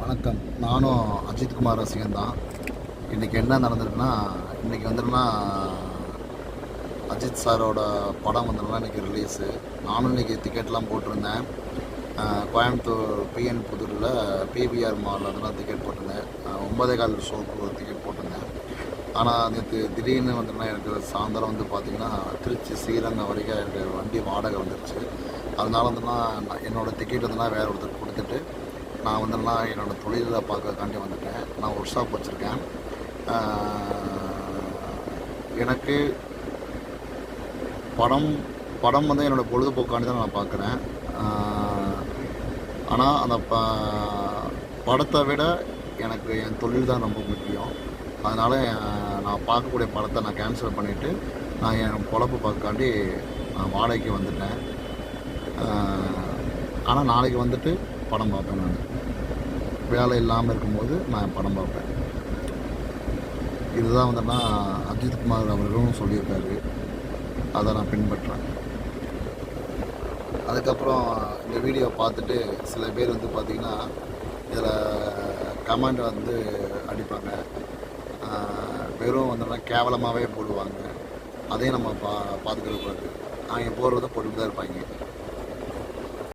வணக்கம். நானும் அஜித் குமார் ரசிகன் தான். இன்றைக்கி என்ன நடந்திருக்குன்னா, இன்றைக்கி வந்துட்டுனா அஜித் சாரோட படம் வந்துட்டுனா இன்றைக்கி ரிலீஸு. நானும் இன்றைக்கி டிக்கெட்லாம் போட்டிருந்தேன். கோயம்புத்தூர் பிஎன் புதூரில் பிவிஆர் மாலில் அதெல்லாம் டிக்கெட் போட்டிருந்தேன். 9:15 ஷோக்கு ஒரு டிக்கெட் போட்டிருந்தேன். ஆனால் நேற்று திடீர்னு வந்துட்டுனா எனக்கு சாயந்தரம் வந்து பார்த்திங்கன்னா திருச்சி ஸ்ரீரங்கம் வரைக்கும் எனக்கு வண்டி வாடகை வந்துருச்சு. அதனால வந்துன்னா என்னோடய டிக்கெட் வந்துன்னா வேறு ஒருத்தர் கொடுத்துட்டு நான் வந்துன்னா என்னோடய தொழிலை பார்க்கறதுக்காண்டி வந்துட்டேன். நான் ஒர்க் ஷாப் வச்சுருக்கேன். எனக்கு படம் வந்து என்னோடய பொழுதுபோக்காண்டி தான் நான் பார்க்குறேன். ஆனால் அந்த படத்தை விட எனக்கு என் தொழில் தான் ரொம்ப முக்கியம். அதனால் நான் பார்க்கக்கூடிய படத்தை நான் கேன்சல் பண்ணிவிட்டு நான் என் பொழப்பு பார்க்கக்காண்டி நான் வாடகைக்கு வந்துட்டேன். ஆனால் நாளைக்கு வந்துட்டு படம் பார்ப்பேன். நான் வேலை இல்லாமல் இருக்கும்போது நான் படம் பார்ப்பேன். இதுதான் வந்துன்னா அஜித் குமார் அவர்களும் சொல்லியிருக்காரு. அதை நான் பின்பற்றேன். அதுக்கப்புறம் இந்த வீடியோ பார்த்துட்டு சில பேர் வந்து பார்த்திங்கன்னா இதில் கமெண்ட் வந்து அடிப்பாங்க. வெறும் வந்துன்னா கேவலமாகவே போடுவாங்க. அதையும் நம்ம பார்த்துக்கிற கூடாது. அவங்க போடுறத போட்டுட்டு தான் இருப்பாங்க.